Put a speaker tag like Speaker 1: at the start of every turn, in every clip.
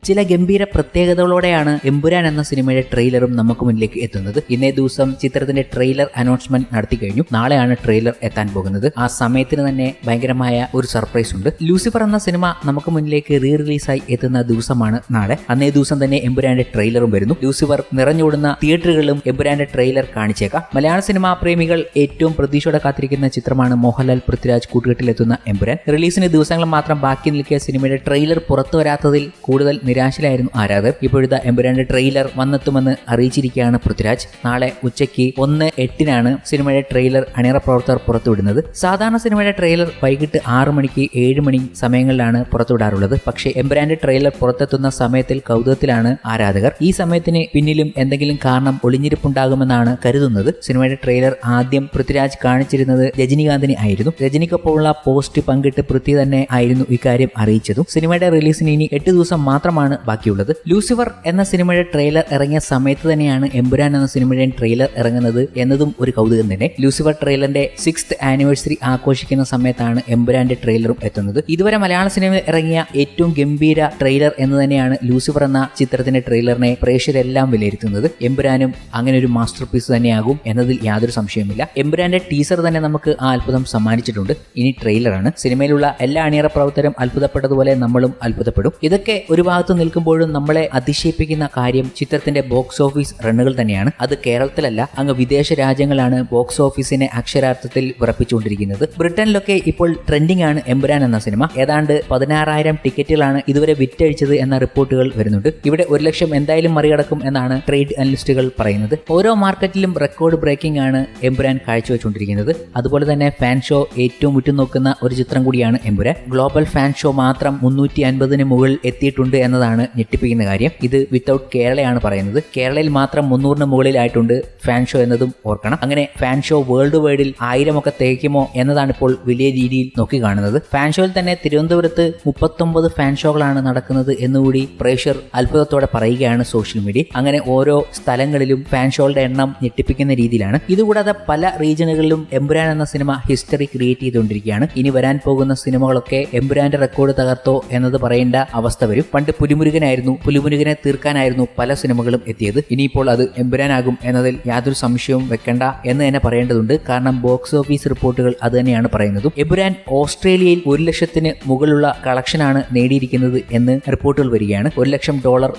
Speaker 1: ചില ഗംഭീര പ്രത്യേകതകളോടെയാണ് എമ്പുരാൻ എന്ന സിനിമയുടെ ട്രെയിലറും നമുക്ക് മുന്നിലേക്ക് എത്തുന്നത്. ഇന്നേ ദിവസം ചിത്രത്തിന്റെ ട്രെയിലർ അനൗൺസ്മെന്റ് നടത്തി കഴിഞ്ഞു. നാളെയാണ് ട്രെയിലർ എത്താൻ പോകുന്നത്. ആ സമയത്തിന് തന്നെ ഭയങ്കരമായ ഒരു സർപ്രൈസ് ഉണ്ട്. ലൂസിഫർ എന്ന സിനിമ നമുക്ക് മുന്നിലേക്ക് റീ റിലീസായി എത്തുന്ന ദിവസമാണ് നാളെ. അന്നേ ദിവസം തന്നെ എമ്പുരാന്റെ ട്രെയിലറും വരുന്നു. ലൂസിഫർ നിറഞ്ഞോടുന്ന തിയേറ്ററുകളിലും എമ്പുരാന്റെ ട്രെയിലർ കാണിച്ചേക്കാം. മലയാള സിനിമാ പ്രേമികൾ ഏറ്റവും പ്രതീക്ഷയോടെ കാത്തിരിക്കുന്ന ചിത്രമാണ് മോഹൻലാൽ പൃഥ്വിരാജ് കൂട്ടുകെട്ടിലെത്തുന്ന എമ്പുരാൻ. റിലീസിന് ദിവസങ്ങൾ മാത്രം ബാക്കി നിൽക്കിയ സിനിമയുടെ ട്രെയിലർ പുറത്തു വരാത്തതിൽ കൂടുതൽ നിരാശയിലായിരുന്നു ആരാധകർ. ഇപ്പോഴത്തെ എമ്പുരാന്റെ ട്രെയിലർ വന്നെത്തുമെന്ന് അറിയിച്ചിരിക്കുകയാണ് പൃഥ്വിരാജ്. നാളെ ഉച്ചയ്ക്ക് 1:08 സിനിമയുടെ ട്രെയിലർ അണിയറ പ്രവർത്തകർ പുറത്തുവിടുന്നത്. സാധാരണ സിനിമയുടെ ട്രെയിലർ വൈകിട്ട് 6 മണിക്ക് 7 മണി സമയങ്ങളിലാണ് പുറത്തുവിടാറുള്ളത്. പക്ഷേ എമ്പുരാന്റെ ട്രെയിലർ പുറത്തെത്തുന്ന സമയത്തിൽ കൗതുകത്തിലാണ് ആരാധകർ. ഈ സമയത്തിന് പിന്നിലും എന്തെങ്കിലും കാരണം ഒളിഞ്ഞിരിപ്പുണ്ടാകുമെന്നാണ് കരുതുന്നത്. സിനിമയുടെ ട്രെയിലർ ആദ്യം പൃഥ്വിരാജ് കാണിച്ചിരുന്നത് രജനികാന്തിനെ ആയിരുന്നു. രജനിക്കൊപ്പമുള്ള പോസ്റ്റ് പങ്കിട്ട് പൃഥ്വി തന്നെ ആയിരുന്നു ഇക്കാര്യം അറിയിച്ചതും. സിനിമയുടെ റിലീസിന് ഇനി 8 ദിവസം മാത്രമാണ് ബാക്കിയുള്ളത്. ലൂസിഫർ എന്ന സിനിമയുടെ ട്രെയിലർ ഇറങ്ങിയ സമയത്ത് തന്നെയാണ് എമ്പുരാൻ എന്ന സിനിമയുടെ ട്രെയിലർ ഇറങ്ങുന്നത് എന്നതും ഒരു കൗതുകം തന്നെ. ലൂസിഫർ ട്രെയിലറിന്റെ 6th ആനിവേഴ്സറി ആഘോഷിക്കുന്ന സമയത്താണ് എമ്പുരാന്റെ ട്രെയിലറും എത്തുന്നത്. ഇതുവരെ മലയാള സിനിമയിൽ ഇറങ്ങിയ ഏറ്റവും ഗംഭീര ട്രെയിലർ എന്ന് തന്നെയാണ് ലൂസിഫർ എന്ന ചിത്രത്തിന്റെ ട്രെയിലറിനെ പ്രേക്ഷകരെല്ലാം വിലയിരുത്തുന്നത്. എമ്പുരാനും അങ്ങനെ ഒരു മാസ്റ്റർ പീസ് തന്നെയാകും എന്നതിൽ യാതൊരു സംശയവുമില്ല. എമ്പുരാന്റെ ടീസർ തന്നെ നമുക്ക് ആ അത്ഭുതം സമ്മാനിച്ചിട്ടുണ്ട്. ഇനി ട്രെയിലറാണ്. സിനിമയിലുള്ള എല്ലാ അണിയറ പ്രവർത്തകരും അത്ഭുതപ്പെട്ടതുപോലെ നമ്മളും അത്ഭുതപ്പെടും. ഇതൊക്കെ ഒരു ഭാഗത്ത് നിൽക്കുമ്പോഴും നമ്മളെ അതിശയിപ്പിക്കുന്ന കാര്യം ചിത്രത്തിന്റെ ബോക്സ് ഓഫീസ് റണ്ണുകൾ തന്നെയാണ്. അത് കേരളത്തിലല്ല, അങ്ങ് വിദേശ രാജ്യങ്ങളാണ് ബോക്സ് ഓഫീസിനെ അക്ഷരാർത്ഥത്തിൽ വിറപ്പിച്ചുകൊണ്ടിരിക്കുന്നത്. ബ്രിട്ടനിലൊക്കെ ഇപ്പോൾ ട്രെൻഡിംഗ് ആണ് എമ്പുരാൻ എന്ന സിനിമ. ഏതാണ്ട് 16,000 ടിക്കറ്റുകളാണ് ഇതുവരെ വിറ്റഴിച്ചത് എന്ന റിപ്പോർട്ടുകൾ വരുന്നുണ്ട്. ഇവിടെ 1 ലക്ഷം എന്തായാലും മറികടക്കും എന്നാണ് ട്രേഡ് അനലിസ്റ്റുകൾ പറയുന്നത്. ഓരോ മാർക്കറ്റിലും റെക്കോർഡ് ബ്രേക്കിംഗ് ആണ് എമ്പുരാൻ കാഴ്ചവെച്ചുകൊണ്ടിരിക്കുന്നത്. അതുപോലെ തന്നെ ഫാൻ ഷോ ഏറ്റവും ഉറ്റുനോക്കുന്ന ഒരു ചിത്രം കൂടിയാണ് എമ്പുരാൻ. ഗ്ലോബൽ ഫാൻ ഷോ മാത്രം 350-ന് മുകളിൽ എത്തിയിട്ടുണ്ട് എന്നതാണ് ഞെട്ടിപ്പിക്കുന്ന കാര്യം. ഇത് വിത്തൗട്ട് കേരളയാണ് പറയുന്നത്. കേരളയിൽ മാത്രം 300-ന് മുകളിലായിട്ടുണ്ട് ഫാൻ ഷോ എന്നതും ഓർക്കണം. അങ്ങനെ ഫാൻ ഷോ വേൾഡ് വൈഡിൽ 1000 ഒക്കെ തേക്കുമോ എന്നതാണ് ഇപ്പോൾ വലിയ രീതിയിൽ നോക്കി കാണുന്നത്. ഫാൻ ഷോയിൽ തന്നെ തിരുവനന്തപുരത്ത് 39 ഫാൻ ഷോകളാണ് നടക്കുന്നത് എന്നുകൂടി പ്രേക്ഷകർ അത്ഭുതത്തോടെ പറയുകയാണ് സോഷ്യൽ മീഡിയ. അങ്ങനെ ഓരോ സ്ഥലങ്ങളിലും ഫാൻ ഷോകളുടെ എണ്ണം ഞെട്ടിപ്പിക്കുന്ന രീതിയിലാണ്. ഇതുകൂടാതെ പല റീജിയനുകളിലും എമ്പുരാൻ എന്ന സിനിമ ഹിസ്റ്ററി ക്രിയേറ്റ് ചെയ്തുകൊണ്ടിരിക്കുകയാണ്. ഇനി വരാൻ പോകുന്ന സിനിമകളൊക്കെ എമ്പുരാന്റെ റെക്കോർഡ് തകർത്തോ എന്നത് പറയേണ്ട അവസ്ഥ വരും. പണ്ട് പുലിമുരുകനായിരുന്നു, പുലിമുരുകനെ തീർക്കാനായിരുന്നു പല സിനിമകളും എത്തിയത്. ഇനിയിപ്പോൾ അത് എമ്പുരാനാകും എന്നതിൽ യാതൊരു സംശയവും വെക്കേണ്ട എന്ന് തന്നെ പറയേണ്ടതുണ്ട്. കാരണം ബോക്സ് ഓഫീസ് റിപ്പോർട്ടുകൾ അത് തന്നെയാണ് പറയുന്നത്. എമ്പുരാൻ ഓസ്ട്രേലിയയിൽ 1 ലക്ഷത്തിന് മുകളിലുള്ള കളക്ഷനാണ് നേടിയിരിക്കുന്നത് എന്ന് റിപ്പോർട്ടുകൾ വരികയാണ്. $1 ലക്ഷം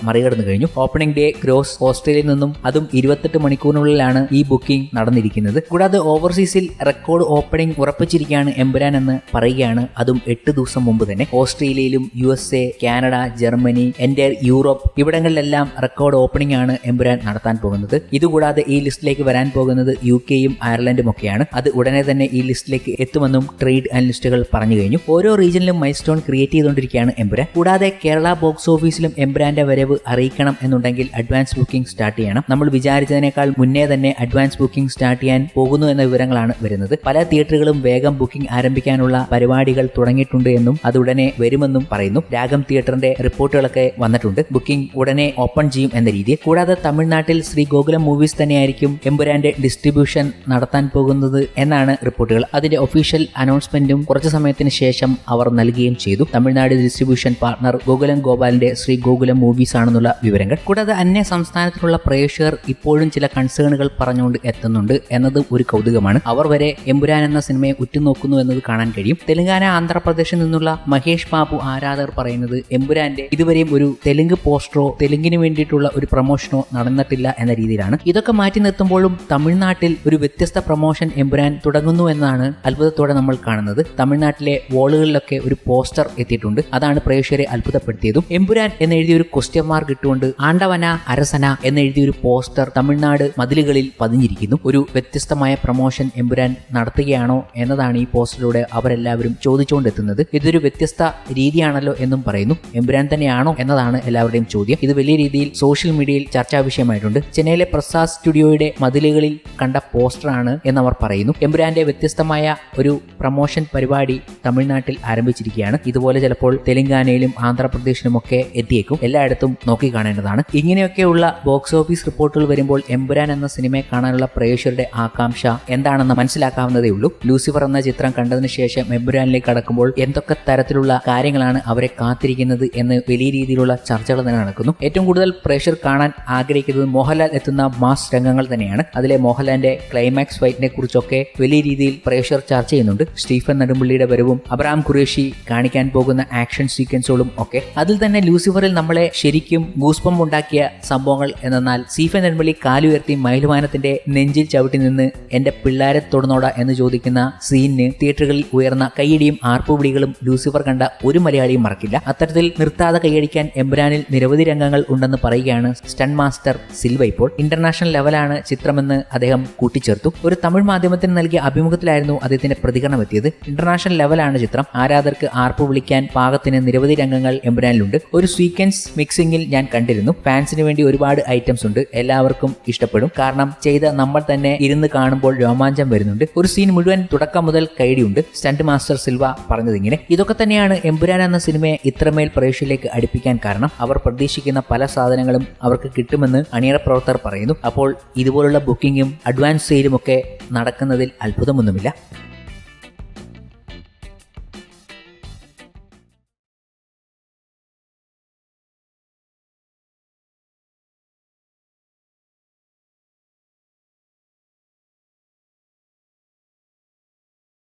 Speaker 1: മറികടന്നു കഴിഞ്ഞു. ഓപ്പണിംഗ് ഡേ ഗ്രോസ് ഓസ്ട്രേലിയയിൽ നിന്നും അതും 28 മണിക്കൂറിനുള്ളിലാണ് ഈ ബുക്കിംഗ് നടന്നിരിക്കുന്നത്. കൂടാതെ ഓവർസീസിൽ റെക്കോർഡ് ഓപ്പണിംഗ് ഉറപ്പിച്ചിരിക്കുകയാണ് എമ്പുരാൻ എന്ന് പറയുകയാണ്. അതും 8 ദിവസം മുമ്പ് തന്നെ. ഓസ്ട്രേലിയയിലും USA, Canada, Germany, entire Europe ഇവിടങ്ങളിലെല്ലാം റെക്കോർഡ് ഓപ്പണിംഗ് ആണ് എമ്പുരാൻ നടത്താൻ പോകുന്നത്. ഇതുകൂടാതെ ഈ ലിസ്റ്റിലേക്ക് വരാൻ പോകുന്നത് UK-യും അയർലൻഡും ഒക്കെയാണ്. അത് ഉടനെ തന്നെ ഈ ലിസ്റ്റിലേക്ക് എത്തുമെന്നും ട്രേഡ് അനലിസ്റ്റുകൾ പറഞ്ഞു കഴിഞ്ഞു. ഓരോ റീജിയനിലും മൈൽ സ്റ്റോൺ ക്രിയേറ്റ് ചെയ്തുകൊണ്ടിരിക്കുകയാണ് എമ്പുരാൻ. കൂടാതെ കേരള ബോക്സ് ഓഫീസിലും എമ്പുരാന്റെ വരവ് അറിയിക്കണം എന്നുണ്ടെങ്കിൽ അഡ്വാൻസ് ബുക്കിംഗ് സ്റ്റാർട്ട് ചെയ്യണം. നമ്മൾ വിചാരിച്ചതിനേക്കാൾ മുന്നേ തന്നെ അഡ്വാൻസ് ബുക്കിംഗ് സ്റ്റാർട്ട് ചെയ്യാൻ പോകുന്നു എന്ന വിവരങ്ങളാണ് വരുന്നത്. പല തിയേറ്ററുകളും വേഗം ബുക്കിംഗ് ആരംഭിക്കാനുള്ള പരിപാടികൾ തുടങ്ങിയിട്ടുണ്ട് എന്നും അത് ഉടനെ വരുമെന്നും പറയുന്നു. രാഗം തിയേറ്ററിന്റെ റിപ്പോർട്ടുകളൊക്കെ വന്നിട്ടുണ്ട്. ബുക്കിംഗ് ഉടനെ ഓപ്പൺ ചെയ്യും എന്ന രീതിയിൽ. കൂടാതെ തമിഴ്നാട്ടിൽ ശ്രീ ഗോകുലം മൂവീസ് തന്നെയായിരിക്കും എമ്പുരാന്റെ ഡിസ്ട്രിബ്യൂഷൻ നടത്താൻ പോകുന്നത് എന്നാണ് റിപ്പോർട്ടുകൾ. അതിന്റെ ഒഫീഷ്യൽ അനൗൺസ്മെന്റും കുറച്ചു സമയത്തിന് ശേഷം അവർ നൽകുകയും ചെയ്തു. തമിഴ്നാട് ഡിസ്ട്രിബ്യൂഷൻ പാർട്ണർ ഗോകുലം ഗോപാലിന്റെ ശ്രീ ഗോകുലം മൂവീസ് ആണെന്നുള്ള വിവരങ്ങൾ. കൂടാതെ അന്യ സംസ്ഥാനത്തിലുള്ള പ്രേക്ഷകർ ഇപ്പോഴും ചില കൺസേണുകൾ പറഞ്ഞുകൊണ്ട് എത്തുന്നുണ്ട് എന്നത് ഒരു കൗതുകമാണ്. അവർ വരെ എമ്പുരാൻ എന്ന സിനിമയെ ഉറ്റുനോക്കുന്നു എന്നത് കാണാൻ കഴിയും. തെലങ്കാന, ആന്ധ്രാപ്രദേശിൽ നിന്നുള്ള മഹേഷ് ബാബു ആരാധകർ പറയുന്നത് എമ്പുരാന്റെ ഇതുവരെയും ഒരു തെലുങ്ക് പോസ്റ്ററോ തെലുങ്കിന് വേണ്ടിയിട്ടുള്ള ഒരു പ്രൊമോഷനോ നടന്നിട്ടില്ല എന്ന രീതിയിലാണ്. ഇതൊക്കെ മാറ്റി നിർത്തുമ്പോഴും തമിഴ്നാട്ടിൽ ഒരു വ്യത്യസ്ത പ്രൊമോഷൻ എമ്പുരാൻ തുടങ്ങുന്നു എന്നാണ് അത്ഭുതത്തോടെ നമ്മൾ കാണുന്നത്. തമിഴ്നാട്ടിലെ വാളുകളിലൊക്കെ ഒരു പോസ്റ്റർ എത്തിയിട്ടുണ്ട്. അതാണ് പ്രേക്ഷകരെ അത്ഭുതപ്പെടുത്തിയതും. എമ്പുരാൻ എന്നെഴുതിയ ഒരു ക്വസ്റ്റ്യൻ മാർക്ക് ഇട്ടുകൊണ്ട് ആണ്ടവന അരസന എന്നെഴുതിയ ഒരു പോസ്റ്റർ തമിഴ്നാട് മതിലുകളിൽ പതിഞ്ഞിരിക്കുന്നു. ഒരു വ്യത്യസ്തമായ പ്രൊമോഷൻ എമ്പുരാൻ നടത്തുകയാണോ എന്നതാണ് ഈ പോസ്റ്ററിലൂടെ അവരെല്ലാവരും ചോദിച്ചുകൊണ്ടെത്തുന്നത്. ഇതൊരു വ്യത്യസ്ത രീതിയാണല്ലോ എന്നും പറയുന്നു. എമ്പുരാൻ തന്നെയാണോ എന്നതാണ് എല്ലാവരുടെയും ചോദ്യം. ഇത് വലിയ രീതിയിൽ സോഷ്യൽ മീഡിയയിൽ ചർച്ചാ വിഷയമായിട്ടുണ്ട്. ചെന്നൈയിലെ പ്രസാദ് സ്റ്റുഡിയോയുടെ മതിലുകളിൽ കണ്ട പോസ്റ്ററാണ് എന്നവർ പറയുന്നു. എമ്പുരാന്റെ വ്യത്യസ്തമായ ഒരു പ്രൊമോഷൻ പരിപാടി തമിഴ്നാട്ടിൽ ആരംഭിച്ചിരിക്കുകയാണ്. ഇതുപോലെ ചിലപ്പോൾ തെലങ്കാനയിലും ആന്ധ്രാപ്രദേശിലുമൊക്കെ എത്തിയേക്കും. എല്ലായിടത്തും നോക്കി കാണേണ്ടതാണ്. ഇങ്ങനെയൊക്കെയുള്ള ബോക്സ് ഓഫീസ് റിപ്പോർട്ടുകൾ വരുമ്പോൾ എമ്പുരാൻ എന്ന സിനിമയെ കാണാനുള്ള പ്രേക്ഷകരുടെ ആകാംക്ഷ എന്താണെന്ന് മനസ്സിലാക്കാവുന്നതേ ഉള്ളൂ. ലൂസിഫർ എന്ന ചിത്രം കണ്ടതിന് ശേഷം എമ്പുരാനിലേക്ക് കടക്കുമ്പോൾ എന്തൊക്കെ തരത്തിലുള്ള കാര്യങ്ങളാണ് അവരെ കാത്തിരിക്കുന്നത് എന്ന് വലിയ ഈ രീതിയിലുള്ള ചർച്ചകൾ തന്നെ നടക്കുന്നു. ഏറ്റവും കൂടുതൽ പ്രേക്ഷകർ കാണാൻ ആഗ്രഹിക്കുന്നത് മോഹൻലാൽ എത്തുന്ന മാസ് രംഗങ്ങൾ തന്നെയാണ്. അതിലെ മോഹൻലാലിന്റെ ക്ലൈമാക്സ് ഫൈറ്റിനെ കുറിച്ചൊക്കെ വലിയ രീതിയിൽ പ്രേക്ഷകർ ചർച്ച ചെയ്യുന്നുണ്ട്. സ്റ്റീഫൻ നെടുമ്പള്ളിയുടെ വരവും അബ്രഹാം ഖുറേഷി കാണിക്കാൻ പോകുന്ന ആക്ഷൻ സീക്വൻസുകളും ഒക്കെ. അതിൽ തന്നെ ലൂസിഫറിൽ നമ്മളെ ശരിക്കും ഗൂസ്പം ഉണ്ടാക്കിയ സംഭവങ്ങൾ എന്നാൽ സ്റ്റീഫൻ നെടുമ്പള്ളി കാലുയർത്തി മയിൽവാനത്തിന്റെ നെഞ്ചിൽ ചവിട്ടി നിന്ന് എന്റെ പിള്ളാരെ തൊടുന്നോട എന്ന് ചോദിക്കുന്ന സീനിന് തിയേറ്ററുകളിൽ ഉയർന്ന കൈയടിയും ആർപ്പുവിളികളും ലൂസിഫർ കണ്ട ഒരു മലയാളിയും മറക്കില്ല. അത്തരത്തിൽ നിർത്താതെ കൈയടിക്കാൻ എമ്പുരാനിൽ നിരവധി രംഗങ്ങൾ ഉണ്ടെന്ന് പറയുകയാണ് സ്റ്റണ്ട് മാസ്റ്റർ സിൽവ. ഇപ്പോൾ ഇന്റർനാഷണൽ ലെവലാണ് ചിത്രമെന്ന് അദ്ദേഹം കൂട്ടിച്ചേർത്തു. ഒരു തമിഴ് മാധ്യമത്തിന് നൽകിയ അഭിമുഖത്തിലായിരുന്നു അദ്ദേഹത്തിന്റെ പ്രതികരണം എത്തിയത്. ഇന്റർനാഷണൽ ലെവലാണ് ചിത്രം. ആരാധകർക്ക് ആർപ്പ് വിളിക്കാൻ പാകത്തിന് നിരവധി രംഗങ്ങൾ എമ്പുരാനിലുണ്ട്. ഒരു സീക്വൻസ് മിക്സിംഗിൽ ഞാൻ കണ്ടിരുന്നു. ഫാൻസിന് വേണ്ടി ഒരുപാട് ഐറ്റംസ് ഉണ്ട്. എല്ലാവർക്കും ഇഷ്ടപ്പെടും. കാരണം ചെയ്ത നമ്മൾ തന്നെ ഇരുന്ന് കാണുമ്പോൾ രോമാഞ്ചം വരുന്നുണ്ട്. ഒരു സീൻ മുഴുവൻ തുടക്കം മുതൽ കൈഡിയുണ്ട്. സ്റ്റണ്ട് മാസ്റ്റർ സിൽവ പറഞ്ഞതിങ്ങനെ. ഇതൊക്കെ തന്നെയാണ് എമ്പുരാൻ എന്ന സിനിമയെ ഇത്രമേൽ പ്രേക്ഷകരിലേക്ക് അടുപ്പിക്കാൻ കാരണം. അവർ പ്രതീക്ഷിക്കുന്ന പല സാധനങ്ങളും അവർക്ക് കിട്ടുമെന്ന് അണിയറ പ്രവർത്തകർ പറയുന്നു. അപ്പോൾ ഇതുപോലുള്ള ബുക്കിങ്ങും അഡ്വാൻസ് സെയിലും ഒക്കെ നടക്കുന്നതിൽ അത്ഭുതമൊന്നുമില്ല.